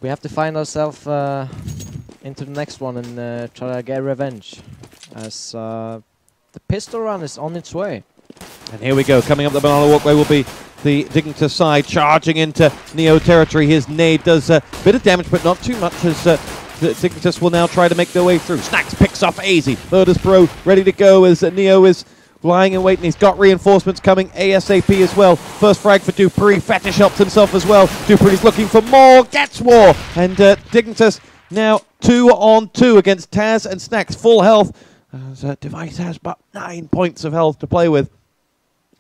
we have to find ourselves into the next one and try to get revenge, as the pistol run is on its way. And here we go. Coming up the banana walkway will be the Dignitas side, charging into Neo territory. His nade does a bit of damage, but not too much, as the Dignitas will now try to make their way through. snax picks off aizy. Vertus Pro ready to go as Neo is lying in wait, and he's got reinforcements coming ASAP as well. First frag for dupri. FeTisH helps himself as well. dupri's looking for more, gets more, and Dignitas now 2 on 2 against Taz and snax. Full health, as Device has but 9 points of health to play with.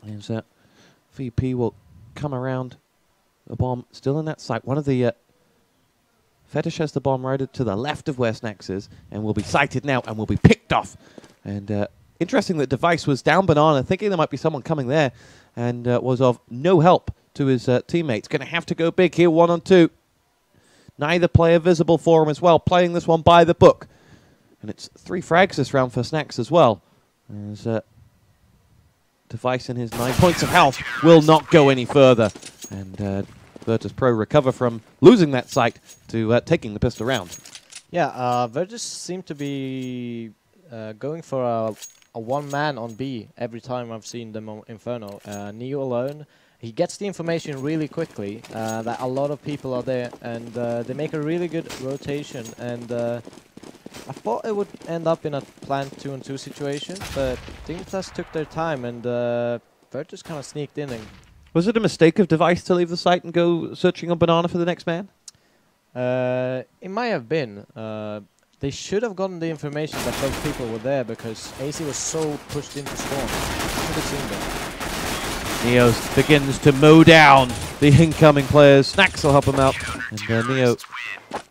As VP will come around the bomb, still in that site. One of the FeTisH has the bomb right to the left of where snax is, and will be sighted now and will be picked off. And interesting that Device was down banana, thinking there might be someone coming there, and was of no help to his teammates. Going to have to go big here, 1 on 2. Neither player visible for him as well, playing this one by the book. And it's 3 frags this round for snax as well. As Device in his 9 points of health will not go any further. And Vertus Pro recover from losing that site to taking the pistol round. Yeah, Vertus seem to be going for a one-man on B every time I've seen them on Inferno. Neo alone. He gets the information really quickly that a lot of people are there, and they make a really good rotation. And I thought it would end up in a planned 2-on-2 situation, but Dignitas took their time, and Vertus kind of sneaked in. And was it a mistake of Device to leave the site and go searching on banana for the next man? It might have been. They should have gotten the information that both people were there, because aizy was so pushed into spawn. Should have seen them. Neo begins to mow down the incoming players. snax will help him out, and Neo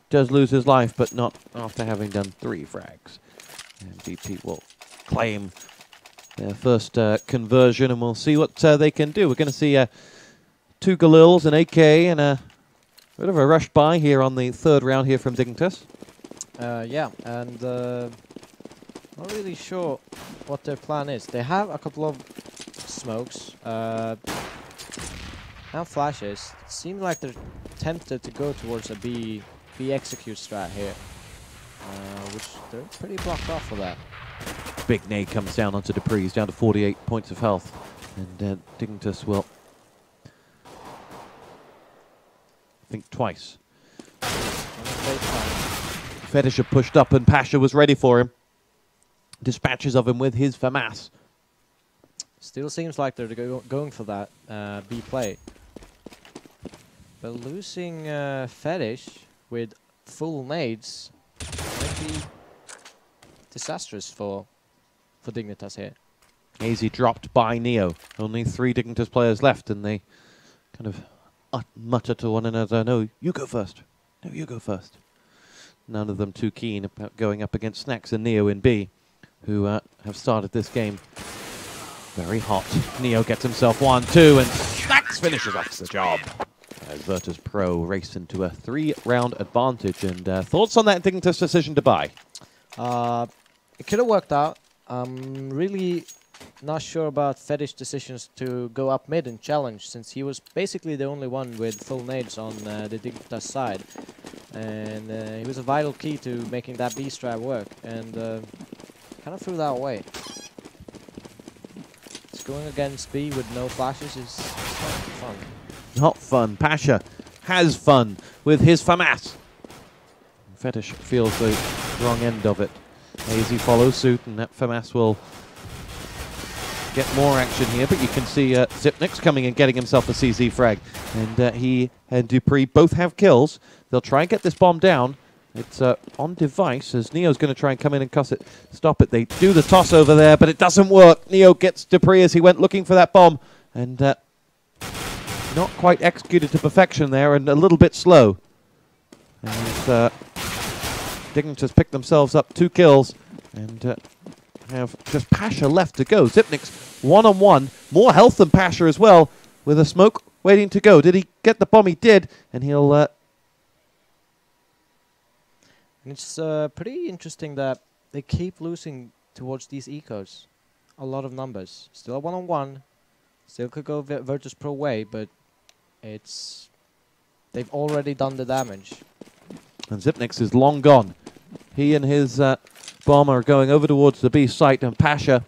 does lose his life, but not after having done 3 frags. And DP will claim their first conversion, and we'll see what they can do. We're going to see 2 Galils, an AK, and a bit of a rush by here on the 3rd round here from Dignitas. Yeah, and not really sure what their plan is. They have a couple of smokes and flashes. It seems like they're tempted to go towards a B execute strat here, which they're pretty blocked off for that. Big nade comes down onto dupri. He's down to 48 points of health, and Dignitas will think twice. FeTisH had pushed up, and Pasza was ready for him. Dispatches of him with his FAMAS. Still seems like they're going for that B play. But losing FeTisH with full nades might be disastrous for Dignitas here. aizy dropped by Neo. Only 3 Dignitas players left, and they kind of mutter to one another, "No, you go first. No, you go first." None of them too keen about going up against snax and Neo in B, who have started this game very hot. Neo gets himself 1-2, and snax finishes off the job. As Vertus Pro race into a 3-round advantage. And thoughts on that Dignitas decision to buy? It could have worked out. I'm really not sure about FeTisH decisions to go up mid and challenge, since he was basically the only one with full nades on the Dignitas side. And he was a vital key to making that B strat work, and kind of threw that away. Just going against B with no flashes is not fun. Not fun. Pasza has fun with his FAMAS. FeTisH feels the wrong end of it. aizy follows suit, and that FAMAS will get more action here, but you can see Xyp9x coming and getting himself a CZ frag. And he and dupri both have kills. They'll try and get this bomb down. It's on Device, as Neo's going to try and come in and cuss it, stop it. They do the toss over there, but it doesn't work. Neo gets dupri as he went looking for that bomb, and not quite executed to perfection there, and a little bit slow. And Dignitas picked themselves up 2 kills, and have just Pasza left to go. Xyp9x 1-on-1, more health than Pasza as well, with a smoke waiting to go. Did he get the bomb? He did, and he'll... And it's pretty interesting that they keep losing towards these ecos. A lot of numbers. Still a 1-on-1. Still could go Vertus Pro way, but it's... they've already done the damage. And Xyp9x is long gone. He and his bomb are going over towards the B site, and Pasza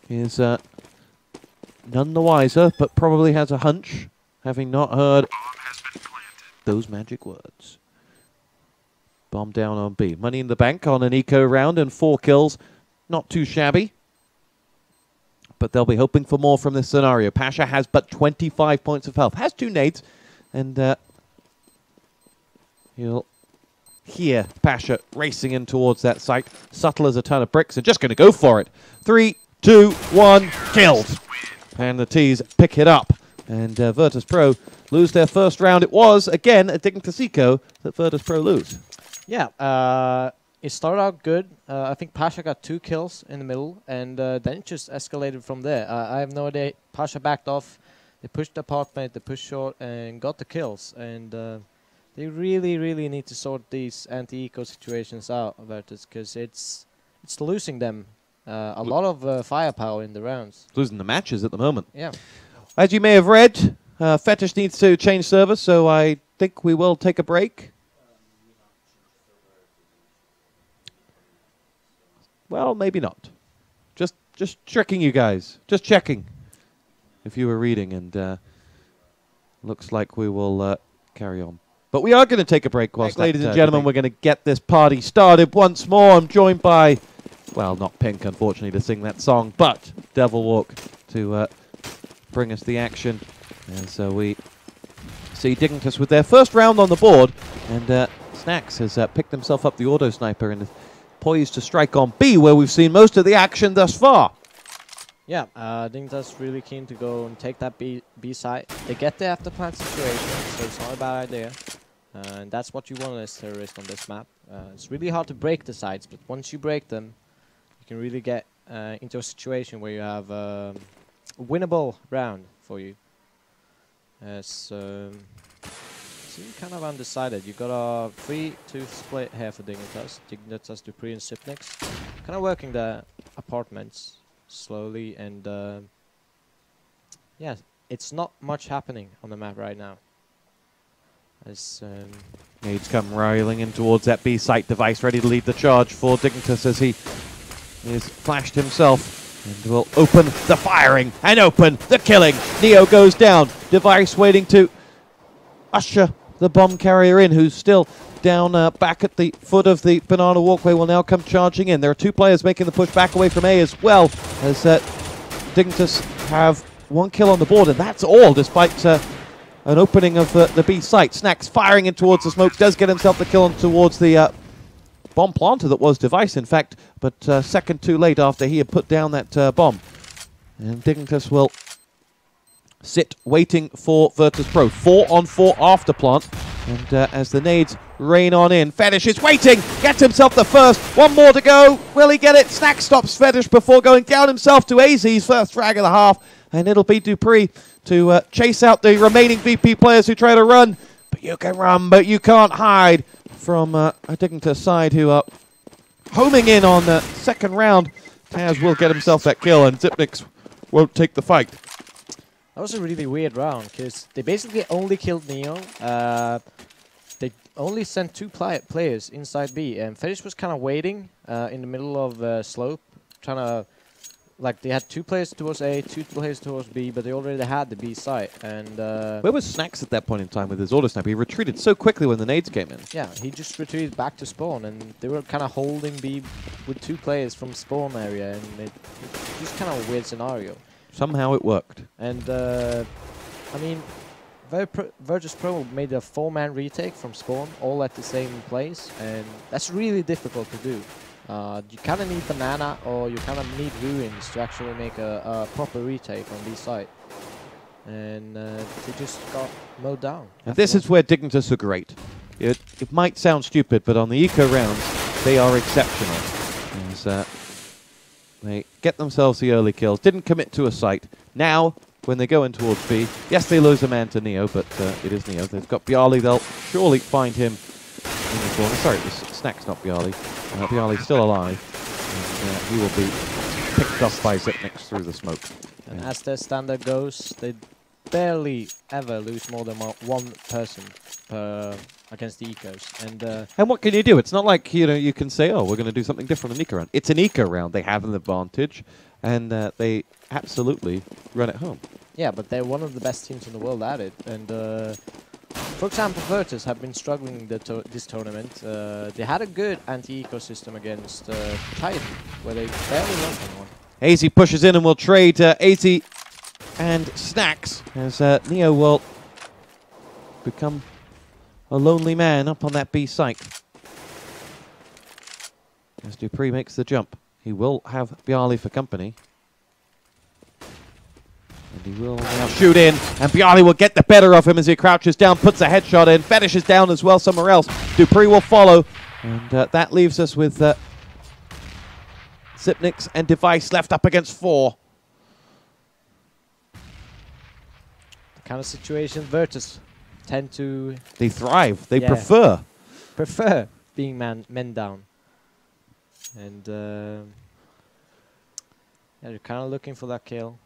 is none the wiser, but probably has a hunch, having not heard those magic words. Bomb down on B. Money in the bank on an eco round and 4 kills. Not too shabby. But they'll be hoping for more from this scenario. Pasza has but 25 points of health. Has 2 nades. And he'll hear Pasza racing in towards that site. Subtle as a ton of bricks and just going to go for it. 3, 2, 1, killed. And the T's pick it up. And Vertus Pro lose their first round. It was, again, a Dignitas eco that Vertus Pro lose. Yeah, it started out good. I think Pasza got 2 kills in the middle, and then it just escalated from there. I have no idea. Pasza backed off. They pushed the apartment, they pushed short, and got the kills. And they really, really need to sort these anti-eco situations out, Vertus, because it's losing them a lot of firepower in the rounds. Losing the matches at the moment. Yeah. As you may have read, FeTisH needs to change servers, so I think we will take a break. Well, maybe not. Just tricking you guys. Just checking if you were reading, and looks like we will carry on. But we are going to take a break whilst, ladies and gentlemen, we're going to get this party started once more. I'm joined by, well, not Pink, unfortunately, to sing that song, but Devil Walk to bring us the action. And so we see Dignitas with their first round on the board, and snax has picked himself up the auto sniper and is poised to strike on B, where we've seen most of the action thus far. Yeah, Dignitas really keen to go and take that B side. They get the after plant situation, so it's not a bad idea. And that's what you want as terrorist on this map. It's really hard to break the sides, but once you break them, you can really get into a situation where you have a winnable round for you. Seem kind of undecided. You got a 3-2 split here for Dignitas. Dignitas, dupri, and Xyp9x. Kind of working the apartments slowly, and yeah, it's not much happening on the map right now. As Nades come riling in towards that B site. Device ready to lead the charge for Dignitas as he is flashed himself and will open the firing and open the killing. Neo goes down. Device waiting to usher the bomb carrier in, who's still down back at the foot of the banana walkway, will now come charging in. There are 2 players making the push back away from A as well, as Dignitas have 1 kill on the board, and that's all, despite an opening of the B site. snax firing in towards the smoke, does get himself the kill on towards the bomb planter that was Device, in fact, but second too late after he had put down that bomb. And Dignitas will sit waiting for Vertus Pro. 4-on-4 after plant, and as the nades rain on in, FeTisH is waiting, gets himself the first, 1 more to go, will he get it? snax stops FeTisH before going down himself to aizy's first frag of the half, and it'll be dupri to chase out the remaining VP players who try to run. But you can run, but you can't hide from a Dignitas side who are homing in on the second round. Taz will get himself that kill, and Xyp9x won't take the fight. that was a really weird round, because they basically only killed Neo. They only sent 2 players inside B, and FeTisH was kind of waiting in the middle of slope, trying to, like, they had 2 players towards A, 2 players towards B, but they already had the B site. And where was snax at that point in time with his auto sniper? He retreated so quickly when the nades came in. Yeah, he just retreated back to spawn, and they were kind of holding B with 2 players from spawn area, and it just kind of a weird scenario. Somehow it worked. And I mean, Vertus Pro made a 4-man retake from spawn, all at the same place, and that's really difficult to do. You kind of need banana, or you kind of need ruins to actually make a proper retake on this site. And they just got mowed down. And this is where Dignitas are great. It might sound stupid, but on the eco rounds, they are exceptional. As, they get themselves the early kills, didn't commit to a site. Now, when they go in towards B, yes, they lose a man to Neo, but it is Neo. They've got Byali, they'll surely find him in the corner. Sorry, it was snax, not Byali. Byali's still alive, and he will be picked up by Xyp9x through the smoke. And as their standard goes, they barely ever lose more than one person against the ecos. And what can you do? It's not like, you know, you can say, oh, we're going to do something different in eco round. It's an eco round. They have an advantage, and they absolutely run it home. Yeah, but they're one of the best teams in the world at it. And for example, Vertus have been struggling this tournament. They had a good anti-ecosystem against Titan, where they barely lost on one. aizy pushes in and will trade aizy and snax, as Neo will become a lonely man up on that B site. As dupre makes the jump, he will have Byali for company. And he will now shoot in, and Byali will get the better of him as he crouches down, puts a headshot in. FeTisH is down as well somewhere else. dupre will follow, and that leaves us with Xyp9x and Device left up against 4. The kind of situation Vertus tend to... They thrive. They Yeah. prefer being men down. And yeah, they're kind of looking for that kill.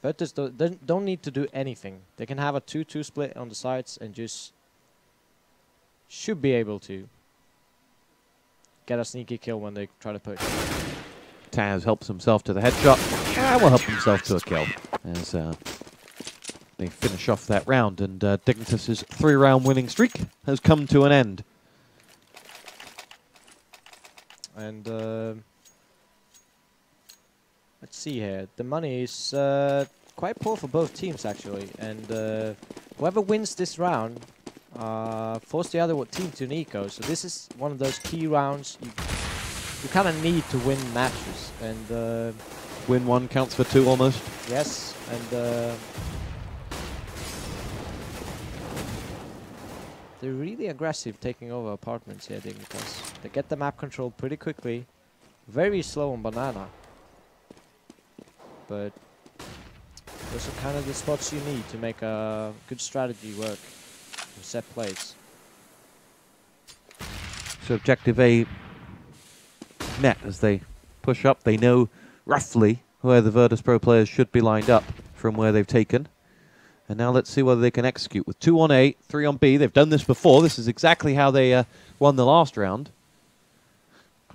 Vertus don't need to do anything. They can have a 2-2 split on the sides and just should be able to get a sneaky kill when they try to push. Taz helps himself to the headshot, and will help himself to a kill as they finish off that round, and Dignitas' 3-round winning streak has come to an end. And let's see here. The money is quite poor for both teams actually, and whoever wins this round force the other team to an eco. So this is one of those key rounds you kind of need to win matches. And Win 1 counts for 2 almost. yes, and they're really aggressive taking over apartments here, Dignitas. They get the map control pretty quickly. Very slow on banana. But those are kind of the spots you need to make a good strategy work in set plays. So objective A met as they push up. They know roughly where the Vertus Pro players should be lined up from where they've taken. And now let's see whether they can execute with 2 on A, 3 on B. They've done this before. This is exactly how they won the last round.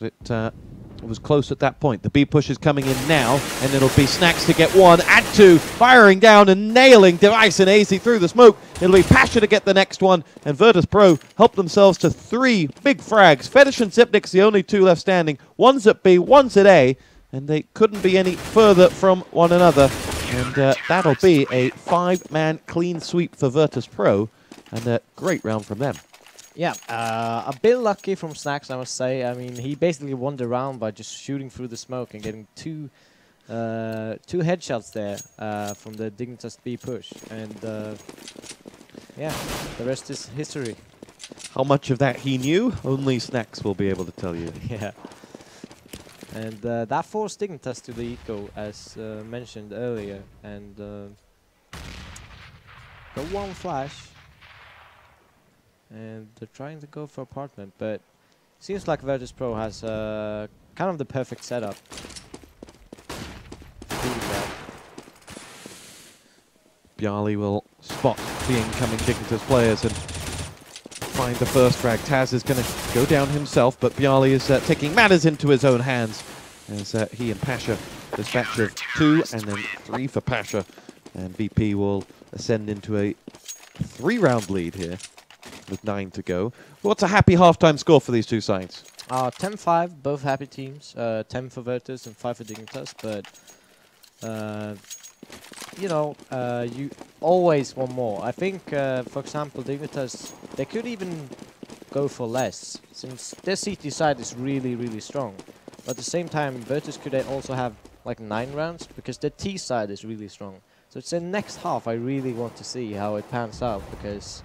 But it was close at that point. The B push is coming in now, and it'll be snax to get 1 and 2, firing down and nailing Device and aizy through the smoke. It'll be Pasza to get the next one, and Vertus Pro help themselves to 3 big frags. FeTisH and Xyp9x, the only 2 left standing. One's at B, one's at A, and they couldn't be any further from one another. And that'll be a 5-man clean sweep for Vertus Pro, and a great round from them. Yeah, a bit lucky from snax, I must say. I mean, he basically won the round by just shooting through the smoke and getting two headshots there from the Dignitas B push. And yeah, the rest is history. How much of that he knew, only snax will be able to tell you. Yeah. And that forced Dignitas to the eco, as mentioned earlier. And got 1 flash. And they're trying to go for apartment, but seems like Vertus Pro has kind of the perfect setup. Byali will spot the incoming Dignitas players and find the first frag. Taz is going to go down himself, but Byali is taking matters into his own hands as he and Pasza dispatch of 2 and then 3 for Pasza. And VP will ascend into a 3-round lead here with 9 to go. What's a happy halftime score for these 2 sides? 10-5, both happy teams. 10 for Vertus and 5 for Dignitas, but you know, you always want more. I think, for example, Dignitas, they could even go for less, since their CT side is really, really strong. But at the same time, Vertus could also have like 9 rounds, because their T side is really strong. So it's the next half I really want to see how it pans out, because...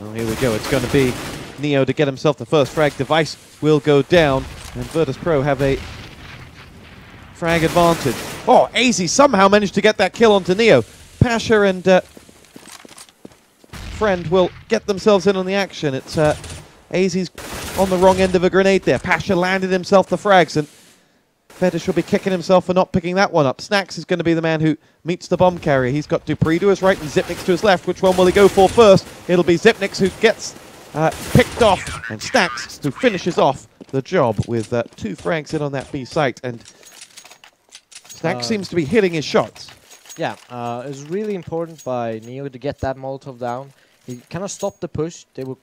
Well, here we go. It's going to be Neo to get himself the first frag. Device will go down, and Vertus Pro have a frag advantage. Oh, aizy somehow managed to get that kill onto Neo. Pasza and Friend will get themselves in on the action. It's aizy's on the wrong end of a grenade there. Pasza landed himself the frags, and FeTisH will be kicking himself for not picking that one up. snax is going to be the man who meets the bomb carrier. He's got dupri to his right and Xyp9x to his left. Which one will he go for first? It'll be Xyp9x who gets picked off, and snax who finishes off the job with 2 frags in on that B site. And snax seems to be hitting his shots. Yeah, it was really important by Neo to get that Molotov down. He kind of stopped the push. They were,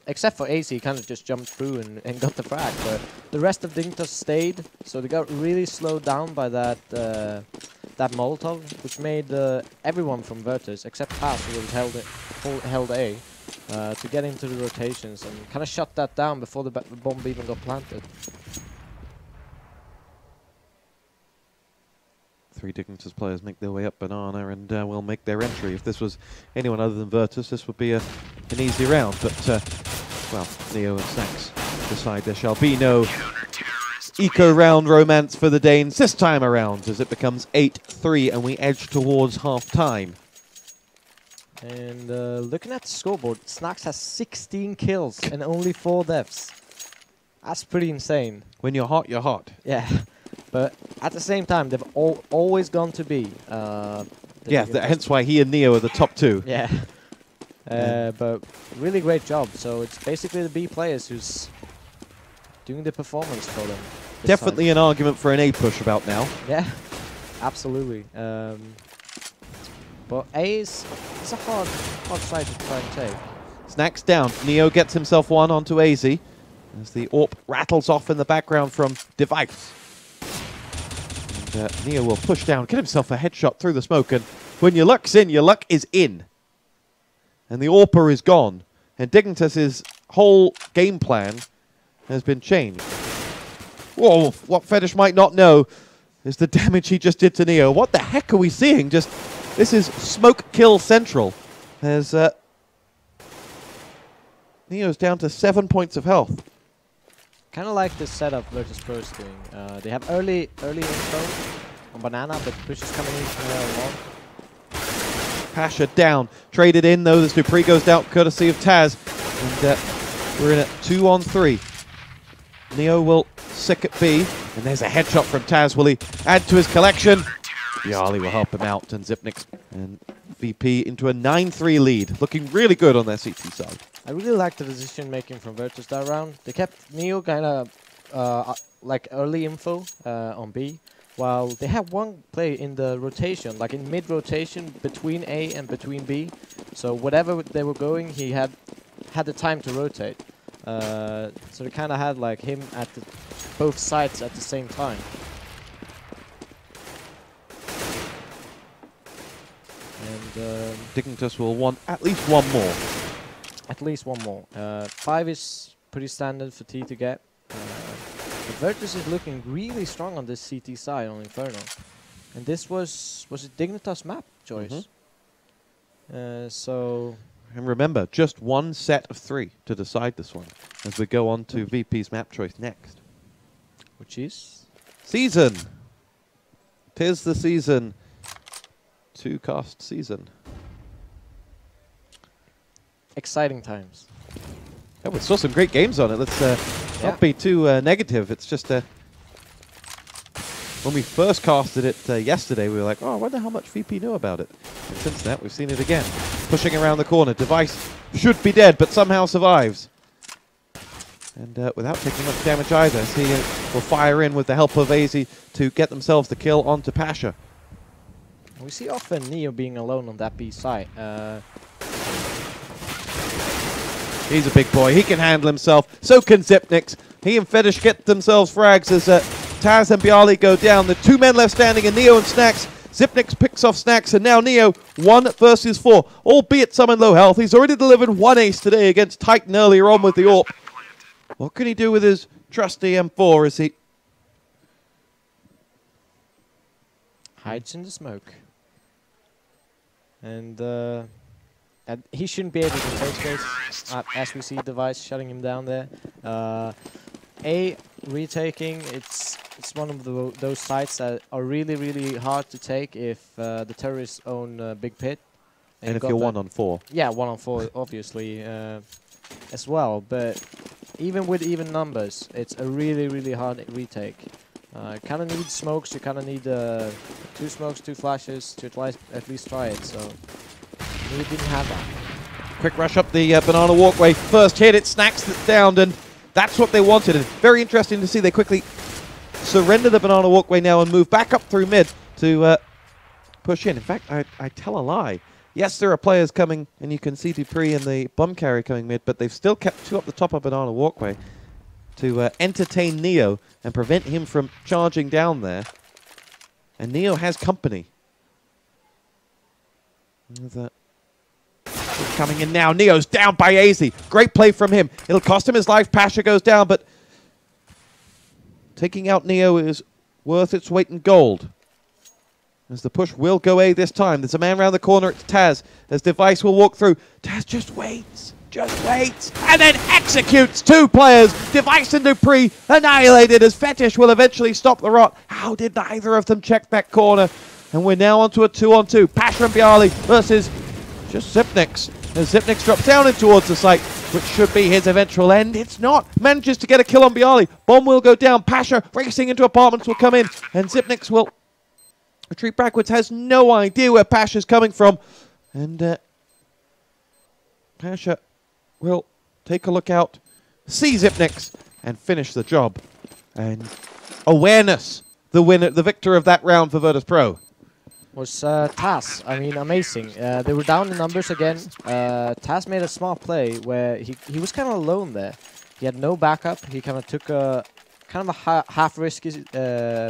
except for aizy, he kind of just jumped through and got the frag. But the rest of Dignitas stayed, so they got really slowed down by that that Molotov, which made everyone from Vertus, except Pasza, who was held A, to get into the rotations and kind of shut that down before the bomb even got planted. 3 Dignitas players make their way up banana and will make their entry. If this was anyone other than Vertus, this would be an easy round. But, well, Neo and snax decide there shall be no eco-round romance for the Danes this time around, as it becomes 8-3 and we edge towards half-time. And looking at the scoreboard, snax has 16 kills and only 4 deaths. That's pretty insane. When you're hot, you're hot. Yeah. But at the same time, they've always gone to B. Yeah, hence why he and Neo are the top 2. Yeah. But really great job. So it's basically the B players who's doing the performance for them. Definitely an argument for an A push about now. Yeah, absolutely. But A is a hard side to try and take. snax down. Neo gets himself one onto aizy as the AWP rattles off in the background from Device. And Neo will push down, get himself a headshot through the smoke, and when your luck's in, your luck is in. And the AWPer is gone. And Dignitas' whole game plan has been changed. Whoa, what FeTisH might not know is the damage he just did to Neo. What the heck are we seeing? Just, this is smoke kill central. As Neo's down to 7 points of health. Kind of like this setup Vertus Pro is doing. They have early info on banana, but push is coming in long. Pasza down. Traded in, though. This dupri goes down courtesy of Taz. And we're in a 2-on-3. Neo will sick at B. And there's a headshot from Taz. Will he add to his collection? Byali will help him out. And Xyp9x and VP into a 9-3 lead. Looking really good on their CT side. I really like the decision making from Vertus that round. They kept Neo kind of like early info on B, while they had one play in the rotation, like in mid rotation between A and between B. So whatever they were going, he had the time to rotate. So they kind of had like him at both sides at the same time. And Dignitas will want at least one more. At least one more. 5 is pretty standard for T to get. But Vertus is looking really strong on this CT side on Inferno. And this was it Dignitas map choice? So... And remember, just one set of 3 to decide this one, as we go on to VP's map choice next. Which is? Season! 'Tis the season. 2-cast season. Exciting times. Yeah, we saw some great games on it. Let's not be too negative. It's just when we first casted it yesterday, we were like, oh, I wonder how much VP knew about it. And since that, we've seen it again. Pushing around the corner. Device should be dead, but somehow survives. And without taking much damage either, he will fire in with the help of aizy to get themselves the kill onto Pasza. We see often Neo being alone on that B site. He's a big boy. He can handle himself. So can Xyp9x. He and FeTisH get themselves frags as Taz and Byali go down. The 2 men left standing are Neo and snax. Xyp9x picks off snax, and now Neo 1 versus 4. Albeit some in low health. He's already delivered 1 ace today against Titan earlier on with the AWP. What can he do with his trusty M4 as he hides in the smoke? And he shouldn't be able to take space, as we see Device shutting him down there. A retaking, it's one of those sites that are really hard to take if the terrorists own Big Pit. And if you're 1-on-4. Yeah, 1-on-4 obviously as well. But even with even numbers, it's a really hard retake. You kind of need smokes, you kind of need 2 smokes, 2 flashes to at least try it, so he didn't have that. Quick rush up the banana walkway. First hit, it snax it down, and that's what they wanted. And very interesting to see they quickly surrender the banana walkway now and move back up through mid to push in. In fact, I tell a lie. Yes, there are players coming, and you can see dupri and the bomb carrier coming mid, but they've still kept 2 up the top of banana walkway to entertain Neo and prevent him from charging down there. And Neo has company. Coming in now. Neo's down by aizy. Great play from him. It'll cost him his life. Pasza goes down, but taking out Neo is worth its weight in gold. As the push will go A this time. There's a man around the corner. It's Taz. As Device will walk through. Taz just waits. Just waits. And then executes 2 players. Device and dupri annihilated as FeTisH will eventually stop the rot. How did neither of them check that corner? And we're now onto a 2-on-2. Pasza and Byali versus just Xyp9x. As Xyp9x drops down in towards the site, which should be his eventual end. It's not. Manages to get a kill on Byali. Bomb will go down. Pasza racing into apartments will come in. And Xyp9x will retreat backwards. Has no idea where Pasza's coming from. And Pasza will take a look out, see Xyp9x, and finish the job. And awareness, the winner, the victor of that round for Vertus Pro. Was Taz. I mean, amazing. They were down in numbers again. Taz made a smart play where he was kind of alone there. He had no backup. He kind of took a half risky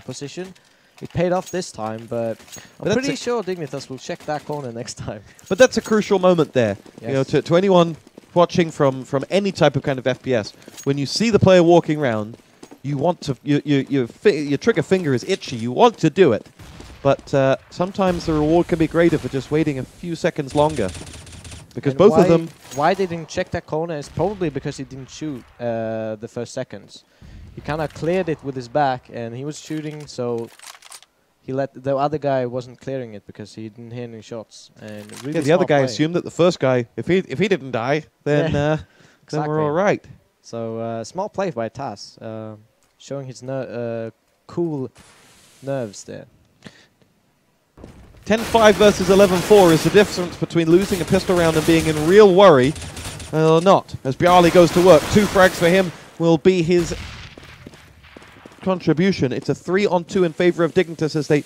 position. It paid off this time, but I'm pretty sure Dignitas will check that corner next time. But that's a crucial moment there. Yes. You know, to anyone watching from any type of kind of FPS, when you see the player walking around, you want to your trigger finger is itchy. You want to do it. But sometimes the reward can be greater for just waiting a few seconds longer. Because both of them... Why they didn't check that corner is probably because he didn't shoot the first seconds. He kind of cleared it with his back, and he was shooting, so he let the other guy wasn't clearing it because he didn't hit any shots. And really yeah, the other guy assumed that the first guy, if he didn't die, then then we're all right. So small play by Taz, showing his cool nerves there. 10-5 versus 11-4 is the difference between losing a pistol round and being in real worry or not. As Byali goes to work, 2 frags for him will be his contribution. It's a 3-on-2 in favor of Dignitas as they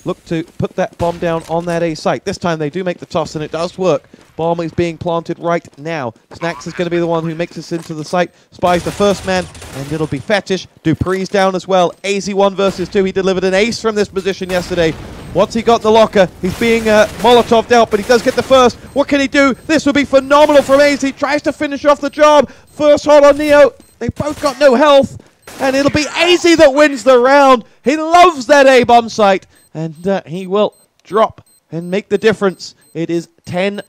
look to put that bomb down on that A site. This time they do make the toss and it does work. Bomb is being planted right now. snax is going to be the one who makes this into the site. Spies the first man and it'll be FeTisH. dupri's down as well. aizy 1 versus 2. He delivered an ace from this position yesterday. Once he got the locker, he's being Molotov'd out, but he does get the first. What can he do? This would be phenomenal from aizy. Tries to finish off the job. First hole on Neo. They both got no health. And it'll be aizy that wins the round. He loves that A-bomb site. And he will drop and make the difference. It is 10-5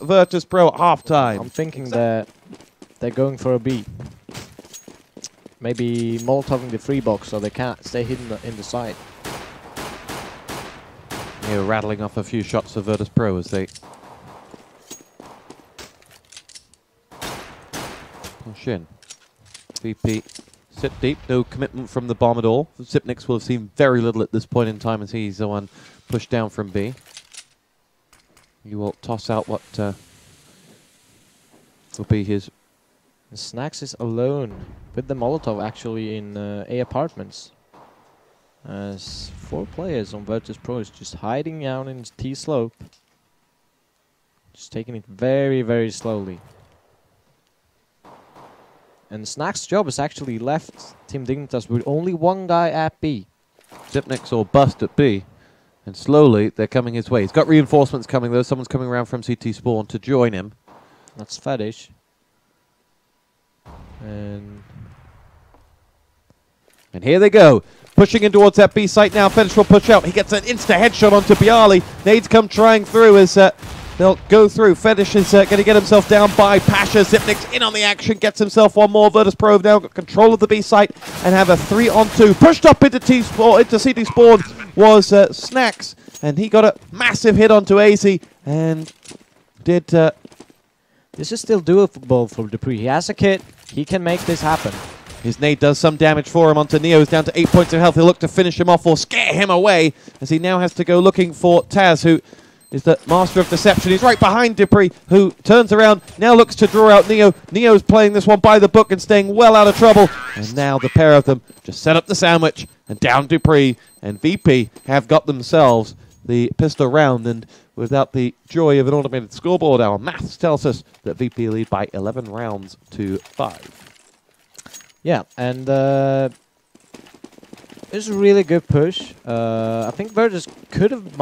Vertus Pro at halftime. I'm thinking that they're going for a B. Maybe Molotoving the free box so they can't stay hidden in the site. Yeah, rattling off a few shots of Vertus Pro as they push in. VP sit deep, no commitment from the bomb at all. Xyp9x will have seen very little at this point in time as he's the one pushed down from B. You will toss out what will be his... snax is alone with the Molotov actually in A apartments. As 4 players on Vertus Pro is just hiding down in T slope. Just taking it very, very slowly. And snax's job is actually left Team Dignitas with only 1 guy at B. Xyp9x or bust at B. And slowly they're coming his way. He's got reinforcements coming though. Someone's coming around from CT spawn to join him. That's FeTisH. And here they go. Pushing in towards that B site now. FeTisH will push out. He gets an insta headshot onto Byali. Nades come trying through as they'll go through. FeTisH is going to get himself down by Pasza. Xyp9x in on the action. Gets himself 1 more. Vertus Pro have now got control of the B site and have a 3-on-2. Pushed up into CT spawn was snax. And he got a massive hit onto aizy. And did... this is still doable for dupri. He has a kit. He can make this happen. His nade does some damage for him onto Neo. He's down to 8 points of health. He'll look to finish him off or scare him away as he now has to go looking for Taz, who is the master of deception. He's right behind Dupree, who turns around, now looks to draw out Neo. Neo's playing this one by the book and staying well out of trouble. And now the pair of them just set up the sandwich, and down Dupree and VP have got themselves the pistol round. And without the joy of an automated scoreboard, our maths tells us that VP lead by 11 rounds to 5. Yeah, and it's a really good push. I think Vertus could have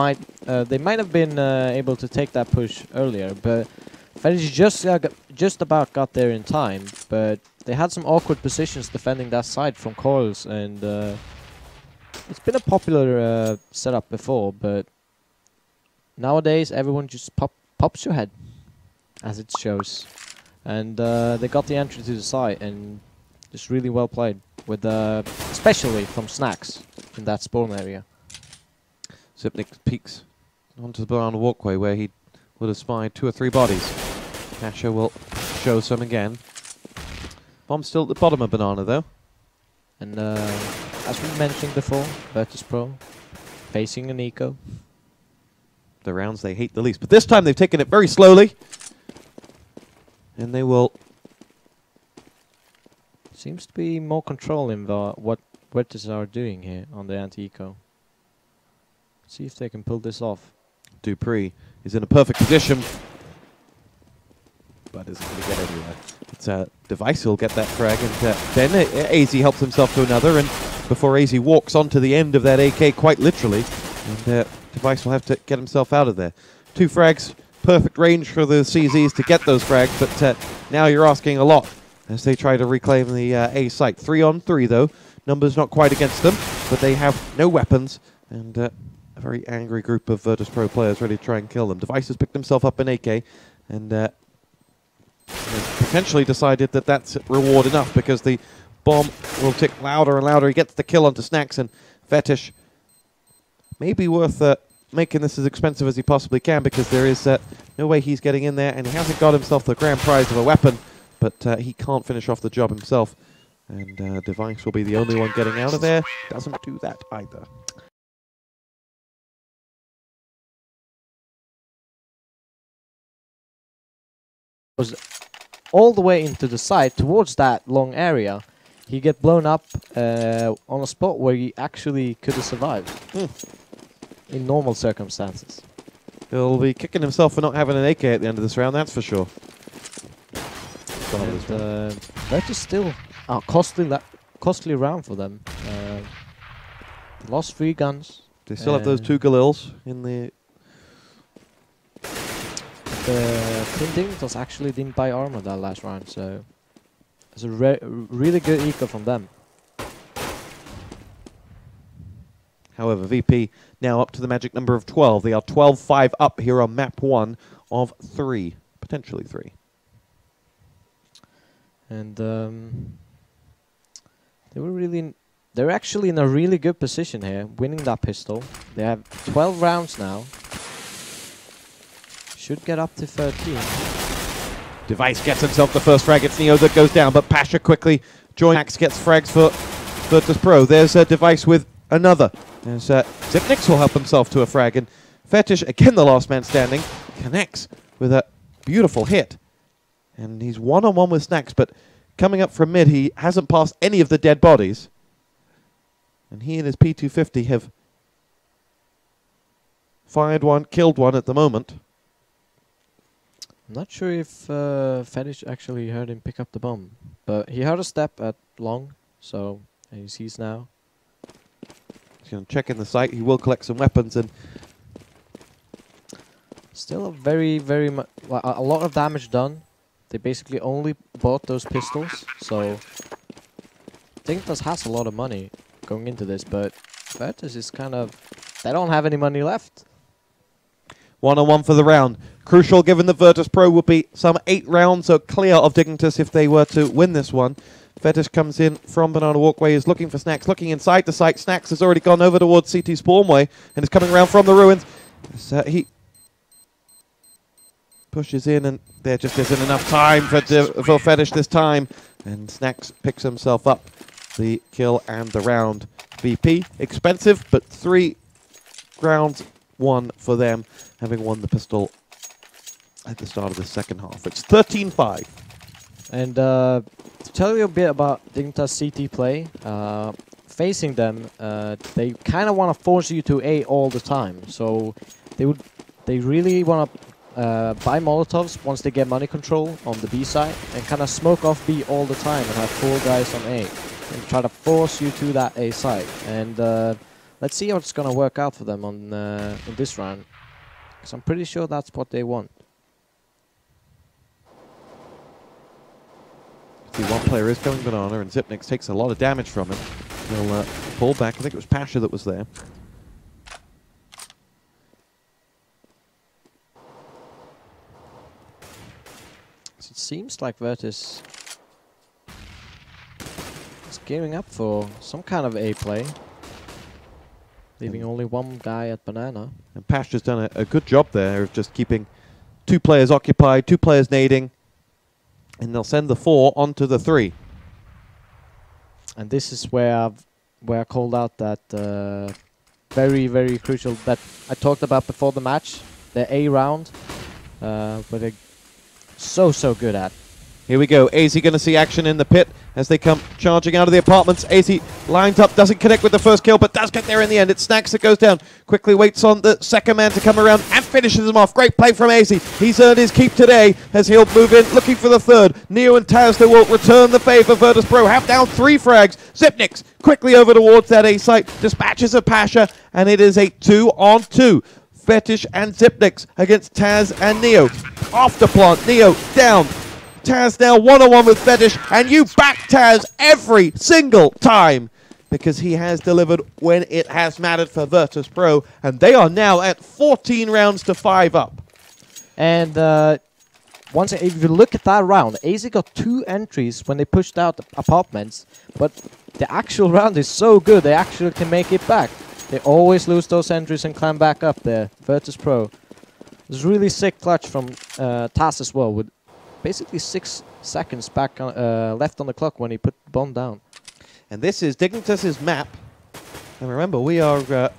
they might have been able to take that push earlier, but FeTisH just about got there in time. But they had some awkward positions defending that side from coils, and it's been a popular setup before. But nowadays, everyone just pops your head, as it shows, and they got the entry to the site and. Just really well played, with especially from snax in that spawn area. Zipnik peeks onto the banana walkway where he would have spied 2 or 3 bodies. Pasza will show some again. Bomb's still at the bottom of banana though. And as we mentioned before, Vertus Pro facing an eco. The rounds they hate the least, but this time they've taken it very slowly, and they will. Seems to be more control in what Vertus are doing here on the anti-eco. See if they can pull this off. Dupree is in a perfect position, but isn't going to get anywhere. It's a device who'll get that frag, and then aizy helps himself to another, and before aizy walks onto the end of that AK, quite literally, and device will have to get himself out of there. 2 frags, perfect range for the CZs to get those frags, but now you're asking a lot as they try to reclaim the A site. 3 on 3 though. Numbers not quite against them, but they have no weapons, and a very angry group of Vertus Pro players ready to try and kill them. Device has picked himself up an AK, and has potentially decided that that's reward enough, because the bomb will tick louder and louder. He gets the kill onto snax, and FeTisH may be worth making this as expensive as he possibly can, because there is no way he's getting in there, and he hasn't got himself the grand prize of a weapon. But he can't finish off the job himself. And Device will be the only one getting out of there. Doesn't do that either. Was all the way into the side towards that long area. He get blown up on a spot where he actually could have survived. In normal circumstances. He'll be kicking himself for not having an AK at the end of this round, that's for sure. That is still a costly round for them. Lost 3 guns. They still have those 2 Galils in the... Dignitas actually didn't buy armor that last round, so it's a really good eco from them. However, VP now up to the magic number of 12. They are 12-5 up here on map 1 of 3, potentially 3. And they're actually in a really good position here, winning that pistol. They have 12 rounds now. Should get up to 13. Device gets himself the first frag. It's Neo that goes down, but Pasza quickly joins. Max gets frags for Vertus Pro. There's a Device with another. There's Zipnik will help himself to a frag, and FeTisH, again the last man standing, connects with a beautiful hit. And he's one-on-one with snax, but coming up from mid, he hasn't passed any of the dead bodies. And he and his P250 have fired one, killed one at the moment. I'm not sure if FeTisH actually heard him pick up the bomb, but he heard a step at long, so he sees now. He's going to check in the site. He will collect some weapons, and still a a lot of damage done. They basically only bought those pistols, so Dignitas has a lot of money going into this, but Vertus is kind of... They don't have any money left. 1-on-1 for the round. Crucial, given that Vertus Pro would be some 8 rounds so clear of Dignitas if they were to win this one. FeTisH comes in from Banana Walkway, is looking for snax, looking inside the site. Snax has already gone over towards CT Spawnway and is coming around from the ruins. So he pushes in, and there just isn't enough time for FeTisH this time. And snax picks himself up the kill and the round. VP, expensive, but 3 rounds won for them, having won the pistol at the start of the second half. It's 13-5. And to tell you a bit about Dignitas CT play, facing them, they kind of want to force you to A all the time. So they really want to buy Molotovs once they get money control on the B side and kind of smoke off B all the time and have 4 guys on A and try to force you to that A side. And let's see how it's going to work out for them on in this round, because I'm pretty sure that's what they want. See, one player is going banana, and Xyp9x takes a lot of damage from him. He'll pull back. I think it was Pasza that was there. So it seems like Vertus is gearing up for some kind of A play, leaving only one guy at banana. And Pasza's done a good job there of just keeping 2 players occupied, 2 players nading, and they'll send the 4 onto the 3. And this is where I called out that very, very crucial that I talked about before the match, the A round, where they're so good at. Here we go. aizy going to see action in the pit as they come charging out of the apartments. aizy lines up, doesn't connect with the first kill, but does get there in the end. It's snax that goes down. Quickly waits on the second man to come around and finishes him off. Great play from aizy. He's earned his keep today as he'll move in, looking for the third. Neo and Taz, they will return the favor. Vertus Pro have down 3 frags. Xyp9x quickly over towards that A site. Dispatches a Pasza, and it is a 2-on-2. FeTisH and Xyp9x against Taz and Neo. Off the plant, Neo down. Taz now one-on-one with FeTisH, and you back Taz every single time because he has delivered when it has mattered for Vertus Pro, and they are now at 14 rounds to 5 up. And once if you look at that round, aizy got 2 entries when they pushed out the apartments, but the actual round is so good they actually can make it back. They always lose those entries and climb back up there. Vertus Pro. It was really sick clutch from Taz as well, with basically 6 seconds back on, left on the clock when he put the bomb down. And this is Dignitas' map. And remember, we are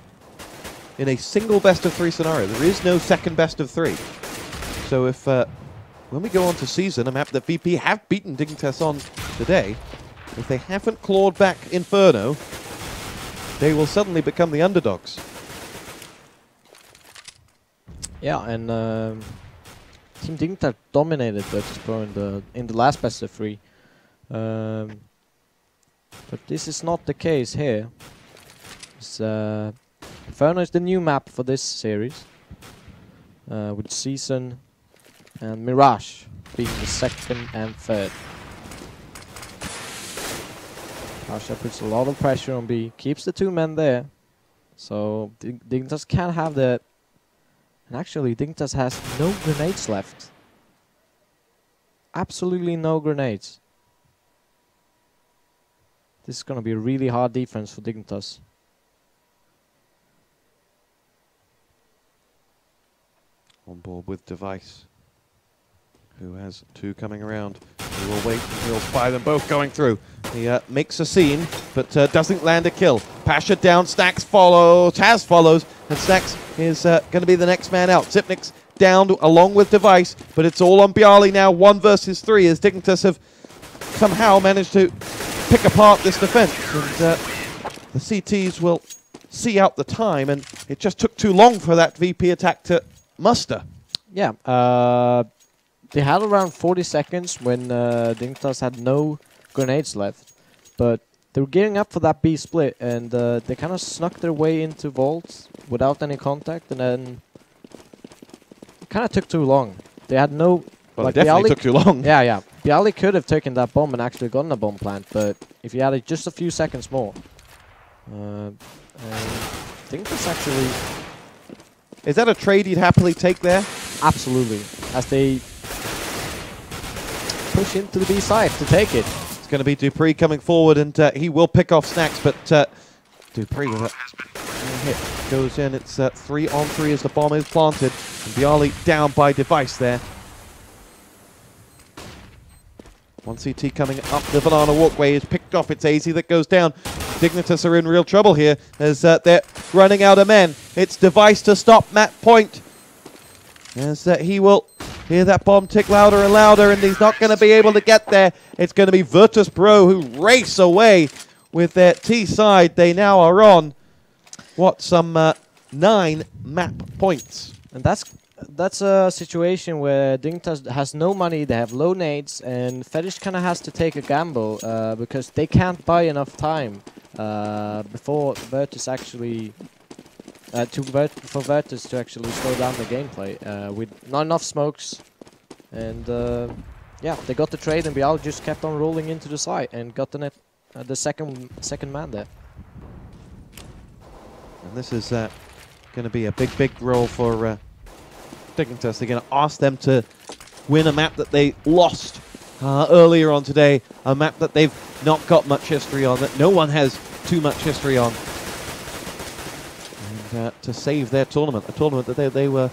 in a single best-of-3 scenario. There is no second best-of-3. So if when we go on to season, a map that VP have beaten Dignitas on today, if they haven't clawed back Inferno, they will suddenly become the underdogs. Yeah, and Team Dignitas dominated Vertus Pro in the last best of 3. But this is not the case here. Inferno is the new map for this series, with Season and Mirage being the second and third. Pasza puts a lot of pressure on B, keeps the 2 men there, so Dignitas can't have the... And actually, Dignitas has no grenades left. Absolutely no grenades. This is going to be a really hard defense for Dignitas. On board with Device, who has 2 coming around. He will wait and he'll spy them both going through. He makes a scene, but doesn't land a kill. Pasza down, snax follows, Taz follows, and snax is going to be the next man out. Xyp9x down along with Device, but it's all on Byali now, 1 versus 3, as Dignitas have somehow managed to pick apart this defense. And the CTs will see out the time, and it just took too long for that VP attack to muster. Yeah, they had around 40 seconds when Dignitas had no grenades left, but they were gearing up for that B split, and they kind of snuck their way into vaults without any contact, and then it kind of took too long. They had no... Well, like, it definitely took too long. Yeah. Byali could have taken that bomb and actually gotten a bomb plant, but if he had it just a few seconds more... I think that's actually... Is that a trade you'd happily take there? Absolutely. As they push into the B side to take it. It's going to be dupreeh coming forward, and he will pick off snax, but dupreeh with a hit goes in. It's 3-on-3 as the bomb is planted, and Byali down by Device there. One CT coming up the banana walkway is picked off. It's aizy that goes down. Dignitas are in real trouble here as they're running out of men. It's device to stop Matt Point. As he will hear that bomb tick louder and louder, and he's not going to be able to get there. It's going to be Vertus Pro who race away with their T side. They now are on, what, some 9 map points. And that's a situation where Dignitas has no money, they have low nades, and FeTisH kind of has to take a gamble because they can't buy enough time before Vertus actually for Vertus to actually slow down the gameplay with not enough smokes. And yeah, they got the trade, and Byali just kept on rolling into the side and got the second man there. And this is going to be a big role for Dignitas. They're going to ask them to win a map that they lost earlier on today, a map that they've not got much history on, that no one has too much history on, and to save their tournament, a tournament that they were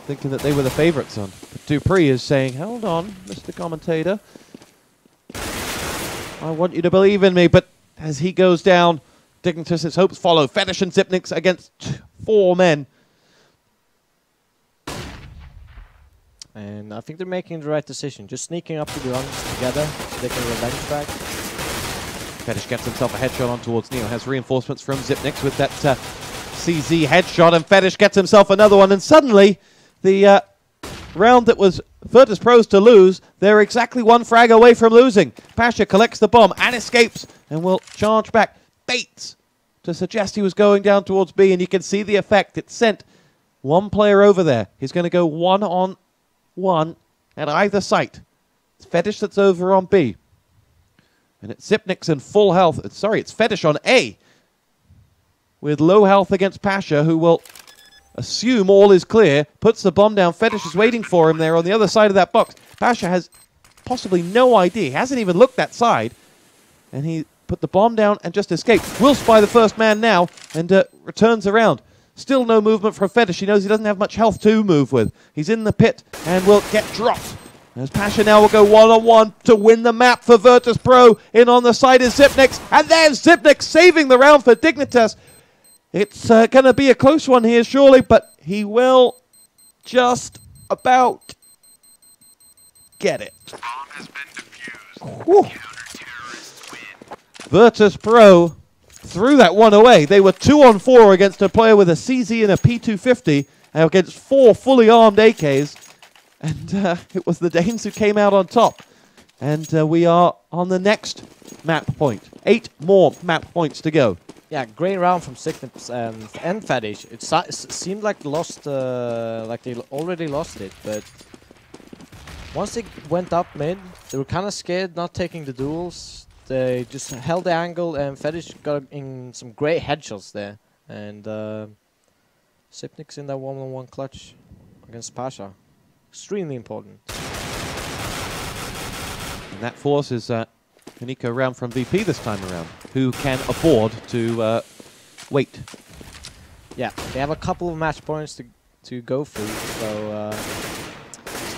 thinking that they were the favorites on. But Dupree is saying, hold on, Mr. Commentator, I want you to believe in me. But as he goes down, Dignitas' hopes follow. FeTisH and Xyp9x against 4 men. And I think they're making the right decision. Just sneaking up to the runs together, taking revenge back. FeTisH gets himself a headshot on towards Neo. Has reinforcements from Xyp9x with that CZ headshot. And FeTisH gets himself another one. And suddenly, the round that was Vertus Pro's to lose, they're exactly 1 frag away from losing. Pasza collects the bomb and escapes and will charge back. Baits to suggest he was going down towards B. And you can see the effect. It sent 1 player over there. He's going to go 1-on-1 at either site. It's FeTisH that's over on B. And it's Xyp9x in full health. Sorry, it's FeTisH on A with low health against Pasza, who will assume all is clear. Puts the bomb down. FeTisH is waiting for him there on the other side of that box. Pasza has possibly no idea. He hasn't even looked that side. And he put the bomb down and just escaped. Will spy the first man now and returns around. Still no movement from FeTisH. He knows he doesn't have much health to move with. He's in the pit and will get dropped. As Pasza now will go 1-on-1 to win the map for Vertus Pro. In on the side is Xyp9x. And there's Xyp9x saving the round for Dignitas. It's going to be a close one here, surely, but he will just about get it. Whew. Vertus Pro threw that one away. They were 2-on-4 against a player with a CZ and a P250 against 4 fully armed AKs. And it was the Danes who came out on top. And we are on the next map point. 8 more map points to go. Yeah, great round from Xyp9x and FeTisH. It seemed like they already lost it, but once they went up mid, they were kind of scared not taking the duels. They just held the angle, and FeTisH got in some great headshots there. And Xyp9x in that 1-on-1 clutch against Pasza. Extremely important. And that forces Kaneko round from VP this time around, who can afford to wait. Yeah, they have a couple of match points to go through, so there's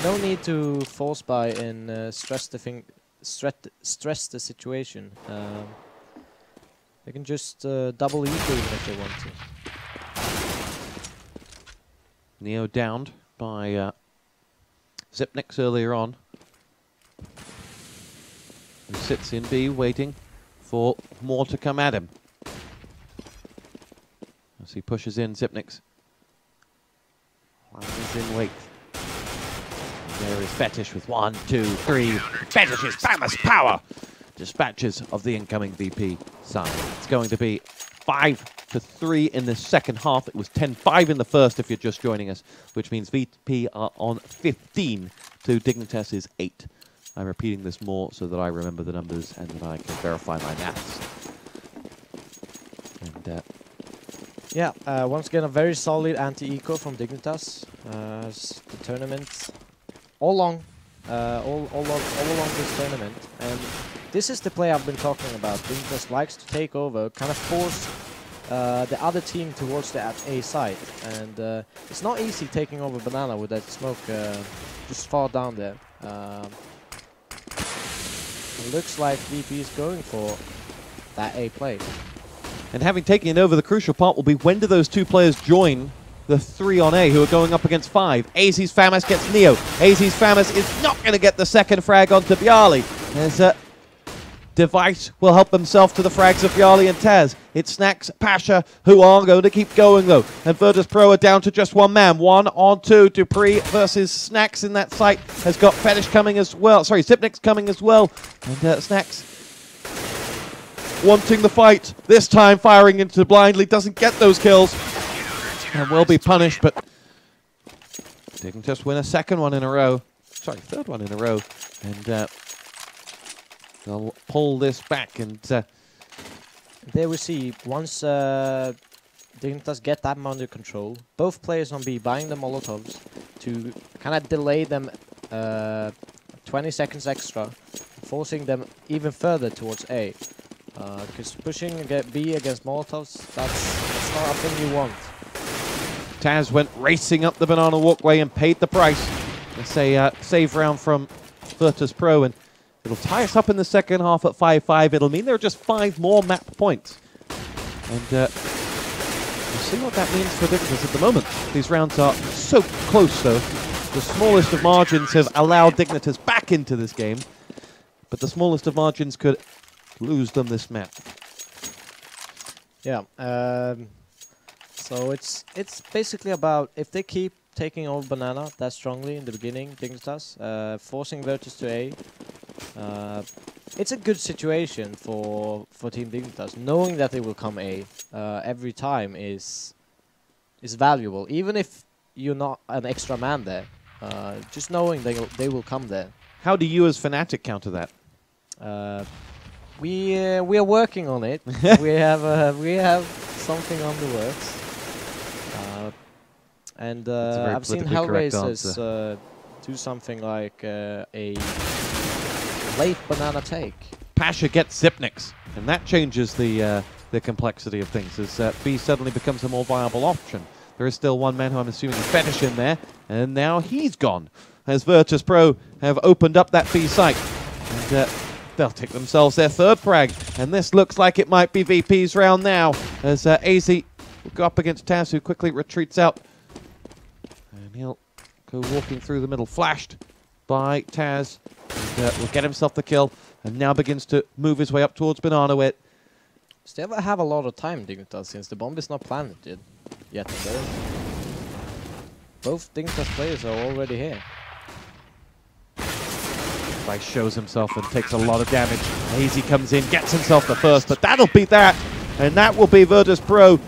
no need to force buy and stress the situation. They can just double equal if they want to. Neo downed by Xyp9x earlier on. He sits in B, waiting for more to come at him. As he pushes in, Xyp9x is in wait. There is FeTisH with 1, 2, 3. FeTish's famous power dispatches of the incoming VP side. It's going to be 5-3 in the second half. It was 10-5 in the first if you're just joining us, which means VP are on 15 to Dignitas' 8. I'm repeating this more so that I remember the numbers and that I can verify my maths. And yeah, once again a very solid anti-eco from Dignitas. The tournament all along this tournament, and this is the play I've been talking about. Dignitas likes to take over, kind of force the other team towards the A side, and it's not easy taking over Banana with that smoke just far down there. It looks like VP is going for that A play. And having taken it over, the crucial part will be when do those two players join the 3 on A who are going up against 5. aizy's FeTisH gets Neo. aizy's FeTisH is not going to get the second frag onto Byali. There's a Device will help himself to the frags of Byali and Taz. It's snax, Pasza, who are going to keep going though. And Vertus Pro are down to just one man. 1 on 2. Dupree versus snax in that site has got FeTisH coming as well. Sorry, Zipnik's coming as well. And snax wanting the fight. This time firing into blindly. Doesn't get those kills. And will be punished, but Dignitas win a second one in a row. Sorry, third one in a row. And they'll pull this back, and there we see, once Dignitas get that under control, both players on B buying the Molotovs to kind of delay them 20 seconds extra, forcing them even further towards A. Because pushing B against Molotovs, that's not a thing you want. Taz went racing up the banana walkway and paid the price. It's a save round from Vertus Pro, and it'll tie us up in the second half at 5-5. It'll mean there are just 5 more map points. And we'll see what that means for Dignitas at the moment. These rounds are so close, though. The smallest of margins have allowed Dignitas back into this game, but the smallest of margins could lose them this map. Yeah, so it's basically about, if they keep taking over banana that strongly in the beginning, Dignitas, forcing Virtus to A, it's a good situation for Team Dignitas. Knowing that they will come A every time is valuable, even if you're not an extra man there. Just knowing they will come there. How do you as Fnatic counter that? We are working on it. we have something on the works. And I've seen Hellraisers do something like a late banana take. Pasza gets Zipnik's, and that changes the complexity of things as B suddenly becomes a more viable option. There is still one man who I'm assuming is FeTisH in there, and now he's gone. As Vertus Pro have opened up that B site, and they'll take themselves their 3rd frag, and this looks like it might be VP's round now, as aizy will go up against Taz, who quickly retreats out. And he'll go walking through the middle, flashed by Taz, and will get himself the kill, and now begins to move his way up towards Banana Wit. Still have a lot of time, Dignitas, since the bomb is not planted yet. Both Dignitas players are already here. Vice shows himself and takes a lot of damage. aizy comes in, gets himself the first, but that'll be that, and that will be Vertus Pro